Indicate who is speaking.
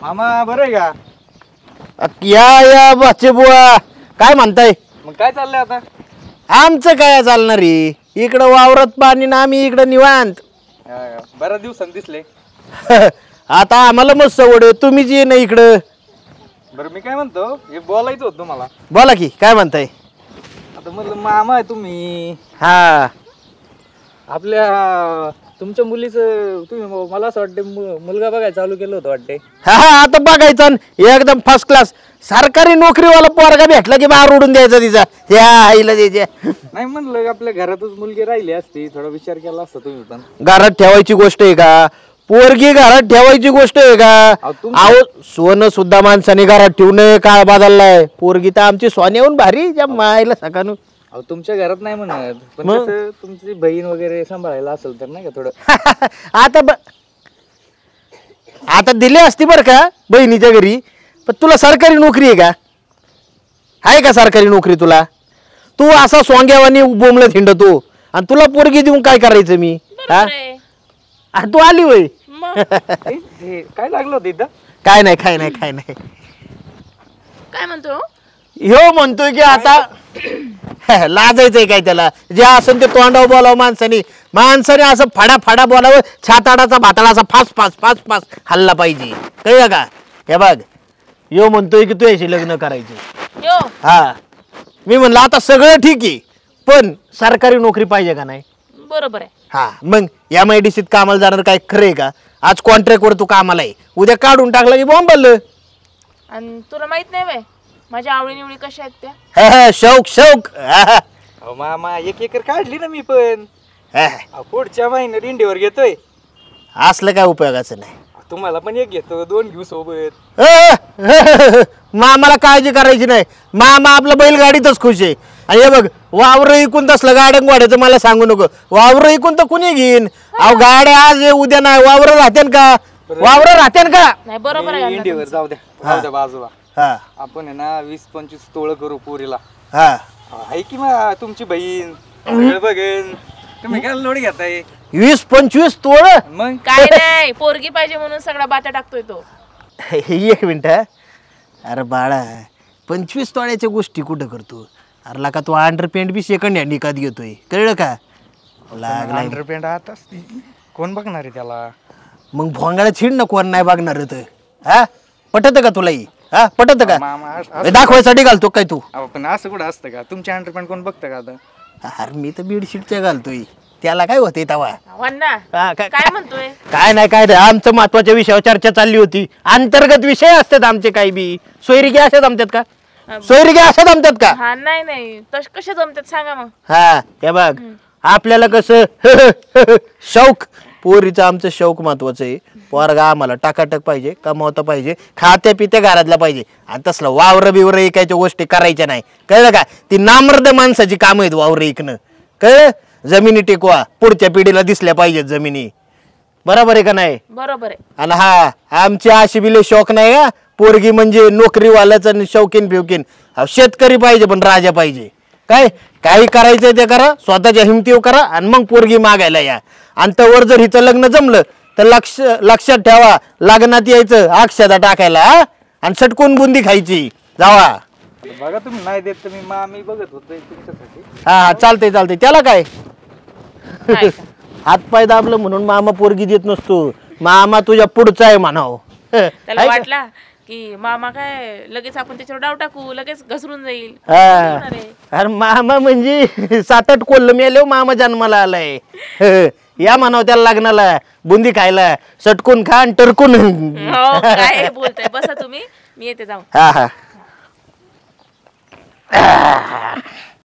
Speaker 1: मामा बरं आहे का?
Speaker 2: या बच्चे बुवा काय म्हणताय?
Speaker 1: मग काय चाललंय आता?
Speaker 2: आमचं काय चालणार रे, इकडं वावरत पाणी ना आम्ही इकडं निवांत.
Speaker 1: बऱ्याच दिवसांनी दिसले.
Speaker 2: आता आम्हाला मस्त सवड आहे, तुम्ही जे नाही इकडं.
Speaker 1: बरं मी काय म्हणतो, हे बोलायचं होतं तुम्हाला.
Speaker 2: बोला की काय म्हणताय?
Speaker 1: आता म्हटलं मामा आहे तुम्ही,
Speaker 2: हा
Speaker 1: आपल्या तुमच्या मुलीचं तुम्ही मला असं वाटतं मुलगा बघायला चालू केलं होतं वाटते.
Speaker 2: हा आता बघायचं एकदम फर्स्ट क्लास सरकारी नोकरीवाला पोरगा भेटला की बाहेर उडून द्यायचा तिचा त्या आईला द्यायच्या.
Speaker 1: नाही म्हणलं आपल्या घरातच मुलगी राहिली असती, थोडा विचार केला असता तुम्ही पण.
Speaker 2: घरात ठेवायची गोष्ट आहे का? पोरगी घरात ठेवायची गोष्ट आहे का? अहो सोनं सुद्धा माणसाने घरात ठेवू नये, काळ बदललाय. पोरगी तर आमची सोन्याहून भारी ज्या मायला सकाळून.
Speaker 1: अहो तुमच्या घरात नाही म्हणत, पण कसं तुमची बहीण वगैरे सांभाळायला असेल तर नाही का थोडं.
Speaker 2: आता दिली असती बरं का बहिणीच्या घरी, पण तुला सरकारी नोकरी आहे का? आहे का सरकारी नोकरी तुला? तू असा सोंग्यावानी बोंबलत हिंडतो आणि तुला पोरगी देऊन काय करायचं मी? हा तू आली होय.
Speaker 1: काय लागलं होतं इथं?
Speaker 2: काय नाही
Speaker 3: काय म्हणतो?
Speaker 2: ह्यो म्हणतोय की आता लाजायचंय काय त्याला? जे असं ते तोंडावर बोलावं माणसाने असं फाडा बोलावं, छाताडाचा भाताडा असा फास हल्ला पाहिजे, कळलं का? हे बघ यो म्हणतोय की तू याशी लग्न करायचे. हा मी म्हणलं आता सगळं ठीक आहे, पण सरकारी नोकरी पाहिजे का नाही?
Speaker 3: बरोबर आहे.
Speaker 2: हा मग MIDCत कामाला जाणार काय खरंय का? आज कॉन्ट्रॅक्टवर तू कामाला आहे, उद्या काढून टाकला की बोंबल.
Speaker 3: आणि तुला माहित नाही वे माझ्या आवडी कशा आहेत त्या?
Speaker 2: शौक
Speaker 1: अहो मामा 1 एकर काढली ना मी पण. पुढच्या महिन्यात इंडियावर घेतोय.
Speaker 2: असलं काय उपयोगाचं नाही.
Speaker 1: तुम्हाला पण एक घेतो, 2 घेऊ सोबत.
Speaker 2: मामाला काळजी करायची नाही, मामा आपलं बैलगाडीतच खुश आहे. आणि हे बघ वावर इकून तसलं गाड्या गोड्याचं मला सांगू नको. वावर इकून तर कुणी घेईन? अहो गाड्या आज उद्या नाही, वावर राहतेन का?
Speaker 3: नाही बरोबर आहे.
Speaker 1: इंडियावर जाऊ द्या बाजूला. आपण आहे ना 20-25 तोळ करू पोरीला. आहे की मग तुमची बहीण बघेन. तुम्ही काय लोड घेताय?
Speaker 2: 20-25 तोळ?
Speaker 1: मग
Speaker 3: काय नाही, पोरगी पाहिजे म्हणून सगळा बाता टाकतोय तो.
Speaker 2: 1 मिनिट. अरे बाळा 25 तोळ्याच्या गोष्टी कुठं करतो? अरे लका तू अंडरपॅन्ट बी सेकंड हँड विकत घेतोय, कळलं का? लागला
Speaker 1: अंडरपॅन्ट आता कोण बघणार आहे त्याला?
Speaker 2: मग भोंगाळा छिड ना, कोण नाही बघणार तर. हा पटत का तुलाही? हा पटत का? दाखवायसाठी घालतो काय तू?
Speaker 1: पण असं कुठं असतं का? तुमच्या अंडरपॅन्ट कोण बघतं का आता?
Speaker 2: अरे मी तर बेडशीटच्या घालतोय, त्याला काय होते तवा?
Speaker 3: काय म्हणतोय?
Speaker 2: काय नाही आमचं महत्वाच्या विषयावर चर्चा चालली होती. अंतर्गत विषय असतात आमचे, काही बी सोयरिके असे जमतात का?
Speaker 3: हा नाही तस कशा जमतात सांगा मग.
Speaker 2: हा हे बघ आपल्याला कसं शौक, पोरीचं आमचं शौक महत्वाचं आहे. पोरगा आम्हाला टाकाटक पाहिजे, कमावता पाहिजे, खात्या पित्या घरातला पाहिजे. आणि तसलं वावर बिवर ऐकायच्या गोष्टी करायच्या नाही, कळलं का? ती नामर्द माणसाची कामं आहेत वावर ऐकणं, कळलं? जमिनी टिकवा, पुढच्या पिढीला दिसल्या पाहिजेत जमिनी, बरोबर आहे का नाही?
Speaker 3: बरोबर आहे.
Speaker 2: आणि हा आमची अशी बिले शौक नाही का? पोरगी म्हणजे नोकरीवाल्याच आणि शौकीन फिवकीन. शेतकरी पाहिजे, पण राजा पाहिजे. काय काही करायचंय ते करा, स्वतःच्या हिमतीवर करा आणि मग पोरगी मागायला या. आणि त्यावर जर हिचं लग्न जमलं तर लक्षात ठेवा, लग्नात यायचं अक्षदा टाकायला आणि सटकून बुंदी खायची. जावा
Speaker 1: बघा तुम्ही नाही देत तर मी बघत होतो तुमच्यासाठी.
Speaker 2: हा चालतंय. त्याला काय हातपाय दाबलं म्हणून मामा पोरगी देत नसतो. मामा तुझ्या पुढचा आहे म्हणाव.
Speaker 3: त्याला वाटला की मामा काय लगेच आपण त्याच्यावर डाव टाकू, लगेच घसरून जाईल.
Speaker 2: अरे मामा म्हणजे 7-8 कोल्ह मेले मामा जन्माला आलाय. या म्हणाव त्याला लग्नाला बुंदी खायला, सटकून खा आणि टरकून.
Speaker 3: काय बोलताय? बसा तुम्ही, मी येते जाऊन.
Speaker 2: हा